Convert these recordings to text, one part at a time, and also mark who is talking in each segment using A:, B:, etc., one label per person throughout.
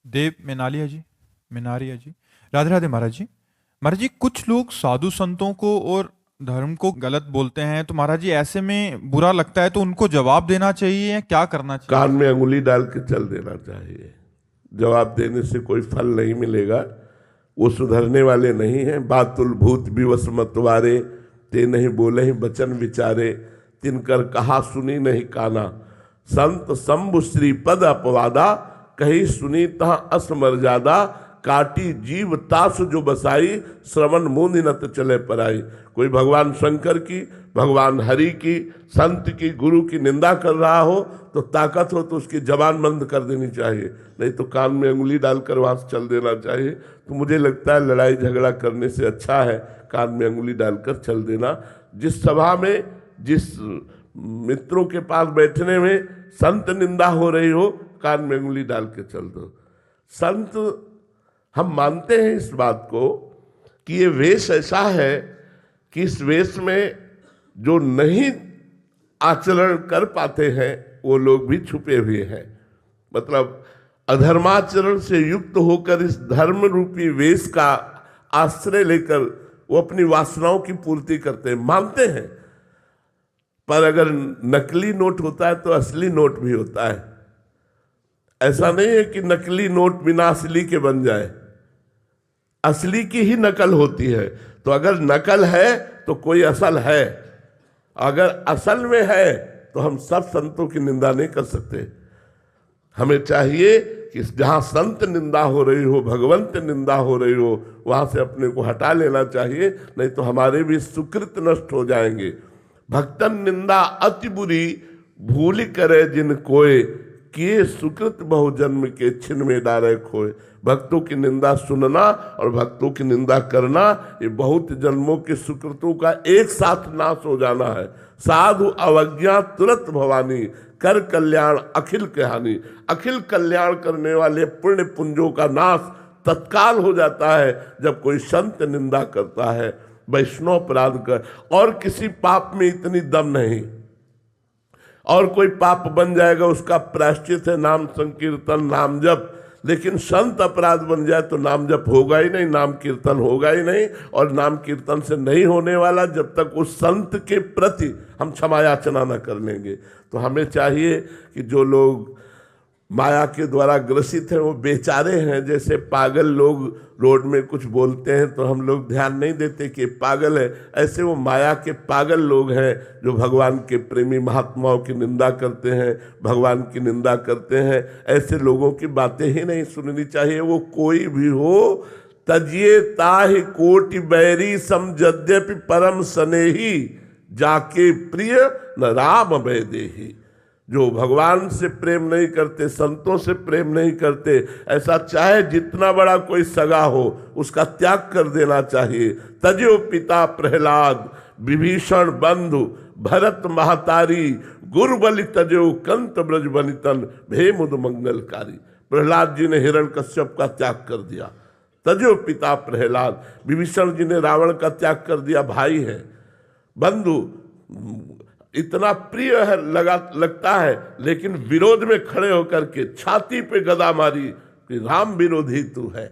A: देव मेनालिया जी, मेनारिया जी। राधे राधे महाराज जी। महाराज जी, कुछ लोग साधु संतों को और धर्म को गलत बोलते हैं, तो महाराज जी ऐसे में बुरा लगता है तो उनको जवाब देना चाहिए या क्या करना चाहिए?
B: कान में अंगुली डाल के चल देना चाहिए। जवाब देने से कोई फल नहीं मिलेगा, वो सुधरने वाले नहीं हैं। बातुल भूत विवश मतवारे, ते नहीं बोले ही बचन विचारे, तिनकर कहा सुनी नहीं काना, संत शंभु श्री पद अपवादा, कही सुनी तहा असमर्यादा, काटी जीव तास जो बसाई, श्रवण मुंद नत चले पराई। कोई भगवान शंकर की, भगवान हरि की, संत की, गुरु की निंदा कर रहा हो तो ताकत हो तो उसकी जबान बंद कर देनी चाहिए, नहीं तो कान में अंगुली डालकर वहां से चल देना चाहिए। तो मुझे लगता है लड़ाई झगड़ा करने से अच्छा है कान में अंगुली डालकर चल देना। जिस सभा में, जिस मित्रों के पास बैठने में संत निंदा हो रही हो, कान में अंगुली डाल के चल दो। संत, हम मानते हैं इस बात को कि ये वेश ऐसा है कि इस वेश में जो नहीं आचरण कर पाते हैं वो लोग भी छुपे हुए हैं। मतलब अधर्माचरण से युक्त होकर इस धर्म रूपी वेश का आश्रय लेकर वो अपनी वासनाओं की पूर्ति करते हैं, मानते हैं। पर अगर नकली नोट होता है तो असली नोट भी होता है। ऐसा नहीं है कि नकली नोट बिना असली के बन जाए, असली की ही नकल होती है। तो अगर नकल है तो कोई असल है, अगर असल में है तो हम सब संतों की निंदा नहीं कर सकते। हमें चाहिए कि जहां संत निंदा हो रही हो, भगवंत निंदा हो रही हो, वहां से अपने को हटा लेना चाहिए, नहीं तो हमारे भी सुकृत नष्ट हो जाएंगे। भक्तन निंदा अति बुरी, भूल करे जिन कोय, किए सुकृत बहु जन्म के छिन में डारे खोए। भक्तों की निंदा सुनना और भक्तों की निंदा करना, ये बहुत जन्मों के सुकृतों का एक साथ नाश हो जाना है। साधु अवज्ञा तुरंत भवानी, कर कल्याण अखिल के हानि। अखिल कल्याण करने वाले पुण्य पुंजों का नाश तत्काल हो जाता है जब कोई संत निंदा करता है, वैष्णव अपराध कर। और किसी पाप में इतनी दम नहीं, और कोई पाप बन जाएगा उसका प्रायश्चित है नाम संकीर्तन, नाम जप। लेकिन संत अपराध बन जाए तो नाम जप होगा ही नहीं, नाम कीर्तन होगा ही नहीं, और नाम कीर्तन से नहीं होने वाला जब तक उस संत के प्रति हम क्षमा याचना न कर लेंगे। तो हमें चाहिए कि जो लोग माया के द्वारा ग्रसित हैं वो बेचारे हैं। जैसे पागल लोग रोड में कुछ बोलते हैं तो हम लोग ध्यान नहीं देते कि पागल है, ऐसे वो माया के पागल लोग हैं जो भगवान के प्रेमी महात्माओं की निंदा करते हैं, भगवान की निंदा करते हैं। ऐसे लोगों की बातें ही नहीं सुननी चाहिए, वो कोई भी हो। तजिए ताहि कोटि बैरी सम यद्यपि परम स्नेही, जाके प्रिय न राम भय देही। जो भगवान से प्रेम नहीं करते, संतों से प्रेम नहीं करते, ऐसा चाहे जितना बड़ा कोई सगा हो उसका त्याग कर देना चाहिए। तजो पिता प्रहलाद, विभीषण बंधु, भरत महतारी, गुरु बलि तजो कंत ब्रज बनितन, भे मुद मंगलकारी। प्रहलाद जी ने हिरण्यकश्यप का त्याग कर दिया, तजो पिता प्रहलाद। विभीषण जी ने रावण का त्याग कर दिया, भाई है, बंधु, इतना प्रिय है लगता है, लेकिन विरोध में खड़े होकर के छाती पे गदा मारी कि राम विरोधी तू है।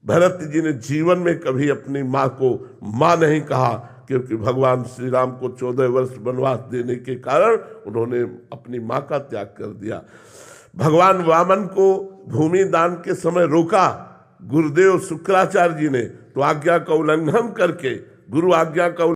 B: भरत जी ने जीवन में कभी अपनी माँ को माँ नहीं कहा, क्योंकि भगवान श्री राम को 14 वर्ष वनवास देने के कारण उन्होंने अपनी माँ का त्याग कर दिया। भगवान वामन को भूमि दान के समय रोका गुरुदेव शुक्राचार्य जी ने, तो आज्ञा का उल्लंघन करके, गुरु आज्ञा का